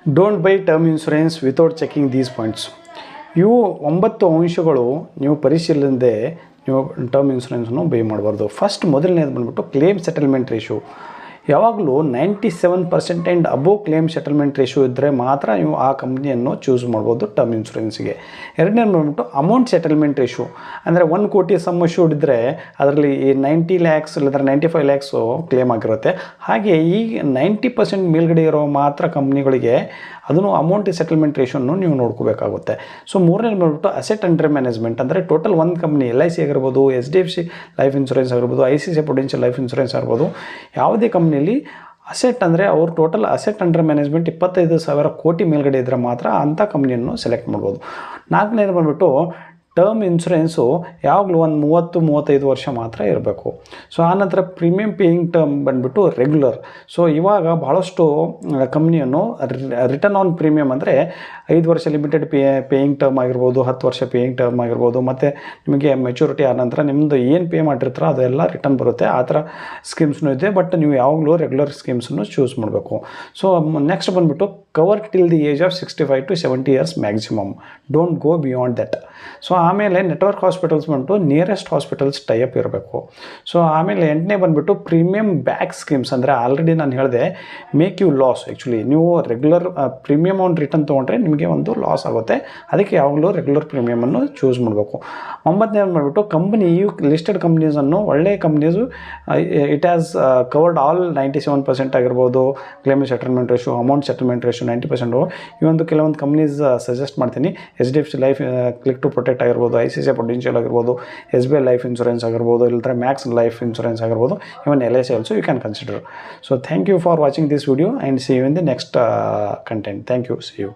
Don't by term insurance without checking these points. ಇವು 9 ಅಂಶಗಳು ನೀವು ಪರಿಶೀಲಿಸದೆ ನೀವು ಟರ್ಮ್ ಇನ್ಶೂರೆನ್ಸನ್ನು ಬೈ ಮಾಡಬಾರ್ದು. ಫಸ್ಟ್ ಮೊದಲನೇದು ಬಂದುಬಿಟ್ಟು ಕ್ಲೇಮ್ ಸೆಟಲ್ಮೆಂಟ್ ರೇಷಿಯೋ. ಯಾವಾಗಲೂ 97% and above claim settlement ratio ಇದ್ದರೆ ಮಾತ್ರ ನೀವು ಆ ಕಂಪ್ನಿಯನ್ನು ಚೂಸ್ ಮಾಡ್ಬೋದು ಟರ್ಮ್ ಇನ್ಶೂರೆನ್ಸ್ಗೆ. ಎರಡನೇದು ಬಂದುಬಿಟ್ಟು ಅಮೌಂಟ್ ಸೆಟಲ್ಮೆಂಟ್ ರೇಷಿಯೋ, ಅಂದರೆ 1 ಕೋಟಿ ಸಮ್ ಅಶ್ಯೂರ್ಡ್ ಇದ್ದರೆ ಅದರಲ್ಲಿ 90 ಲ್ಯಾಕ್ಸ್ ಇಲ್ಲದ್ರೆ 95 ಲ್ಯಾಕ್ಸು ಕ್ಲೇಮ್ ಆಗಿರುತ್ತೆ. ಹಾಗೆ ಈ 90% ಮೇಲ್ಗಡೆ ಇರೋ ಮಾತ್ರ ಕಂಪ್ನಿಗಳಿಗೆ ಅದನ್ನು ಅಮೌಂಟ್ ಸೆಟಲ್ಮೆಂಟ್ ರೇಷಿಯೋನು ನೀವು ನೋಡ್ಕೋಬೇಕಾಗುತ್ತೆ. ಸೊ ಮೂರನೇದು ಬಂದುಬಿಟ್ಟು ಅಸೆಟ್ ಅಂಡರ್ ಮ್ಯಾನೇಜ್ಮೆಂಟ್, ಅಂದರೆ ಟೋಟಲ್ ಒಂದು ಕಂಪ್ನಿ LIC ಆಗಿರ್ಬೋದು, HDFC ಲೈಫ್ ಇನ್ಶೂರೆನ್ಸ್ ಆಗಿರ್ಬೋದು, ICICI ಪ್ರುಡೆನ್ಷಿಯಲ್ ಲೈಫ್ ಇನ್ಶೂರೆನ್ಸ್ ಆಗಿರ್ಬೋದು, ಯಾವುದೇ ಕಂಪ್ನಿಯಲ್ಲಿ ಅಸೆಟ್ ಅಂದರೆ ಅವ್ರ ಟೋಟಲ್ ಅಸೆಟ್ ಅಂಡರ್ ಮ್ಯಾನೇಜ್ಮೆಂಟ್ 25,000 ಕೋಟಿ ಮೇಲ್ಗಡೆ ಇದ್ದರೆ ಮಾತ್ರ ಅಂಥ ಕಂಪ್ನಿಯನ್ನು ಸೆಲೆಕ್ಟ್ ಮಾಡ್ಬೋದು. ನಾಲ್ಕನೇದು ಬಂದುಬಿಟ್ಟು ಟರ್ಮ್ ಇನ್ಶೂರೆನ್ಸು ಯಾವಾಗಲೂ ಒಂದು 30-35 ವರ್ಷ ಮಾತ್ರ ಇರಬೇಕು. ಸೊ ಆನಂತರ ಪ್ರೀಮಿಯಂ ಪೇಯಿಂಗ್ ಟರ್ಮ್ ಬಂದುಬಿಟ್ಟು ರೆಗ್ಯುಲರ್. ಸೊ ಇವಾಗ ಭಾಳಷ್ಟು ಕಂಪ್ನಿಯನ್ನು ರಿಟರ್ನ್ ಆನ್ ಪ್ರೀಮಿಯಮ್ ಅಂದರೆ 5 ವರ್ಷ ಲಿಮಿಟೆಡ್ ಪೇಯಿಂಗ್ ಟರ್ಮ್ ಆಗಿರ್ಬೋದು, 10 ವರ್ಷ ಪೇಯಿಂಗ್ ಟರ್ಮ್ ಆಗಿರ್ಬೋದು, ಮತ್ತು ನಿಮಗೆ ಮೆಚುರಿಟಿ ಆದ ನಂತರ ನಿಮ್ಮದು ಏನು ಪೇ ಮಾಡಿರ್ತಾರೋ ಅದೆಲ್ಲ ರಿಟರ್ನ್ ಬರುತ್ತೆ. ಆ ಥರ ಸ್ಕೀಮ್ಸ್ನೂ ಇದೆ. ಬಟ್ ನೀವು ಯಾವಾಗಲೂ ರೆಗ್ಯುಲರ್ ಸ್ಕೀಮ್ಸನ್ನು ಚೂಸ್ ಮಾಡಬೇಕು. ಸೊ ನೆಕ್ಸ್ಟ್ ಬಂದುಬಿಟ್ಟು cover till the age of 65 to 70 years maximum, don't go beyond that. So ಆಮೇಲೆ ನೆಟ್ವರ್ಕ್ ಹಾಸ್ಪಿಟಲ್ಸ್ ಬಂದು ನಿಯರೆಸ್ಟ್ ಹಾಸ್ಪಿಟಲ್ಸ್ ಟೈಅಪ್ ಇರಬೇಕು. ಸೊ ಆಮೇಲೆ 8ನೇ ಬಂದುಬಿಟ್ಟು ಪ್ರೀಮಿಯಂ ಬ್ಯಾಕ್ ಸ್ಕೀಮ್ಸ್, ಅಂದರೆ ಆಲ್ರೆಡಿ ನಾನು ಹೇಳಿದೆ ಮೇಕ್ ಯು ಲಾಸ್. ಆ್ಯಕ್ಚುಲಿ ನೀವು ರೆಗ್ಯುಲರ್ ಪ್ರೀಮಿಯಮ್ ಆನ್ ರಿಟರ್ನ್ ತೊಗೊಂಡ್ರೆ ನಿಮಗೆ ಒಂದು ಲಾಸ್ ಆಗುತ್ತೆ. ಅದಕ್ಕೆ ಯಾವಾಗಲೂ ರೆಗ್ಯುಲರ್ ಪ್ರೀಮಿಯಮನ್ನು ಚೂಸ್ ಮಾಡಬೇಕು. 9ನೇ ಬಂದುಬಿಟ್ಟು ಕಂಪ್ನಿ, ಈ ಲಿಸ್ಟೆಡ್ ಕಂಪ್ನೀಸನ್ನು ಒಳ್ಳೆಯ companies it has covered all 97% ಆಗಿರ್ಬೋದು, claim settlement ratio, amount settlement ratio 90%. ಈ ಒಂದು ಕೆಲವೊಂದು ಕಂಪ್ನೀಸ್ ಸಜೆಸ್ಟ್ ಮಾಡ್ತೀನಿ. HDFC life click to protect ಆಗಿರ್ಬೋದು, ICICI ಪ್ರುಡೆನ್ಷಿಯಲ್ ಆಗಿರ್ಬೋದು, SBI ಲೈಫ್ ಇನ್ಶೂರೆನ್ಸ್ ಆಗಿರ್ಬೋದು, ಇಲ್ಲದ್ರೆ ಮ್ಯಾಕ್ಸ್ ಲೈಫ್ ಇನ್ಶೂರೆನ್ಸ್ ಆಗಿರ್ಬೋದು, even LIC also you can consider. So thank you for watching this video and see you in the next content. Thank you. See you.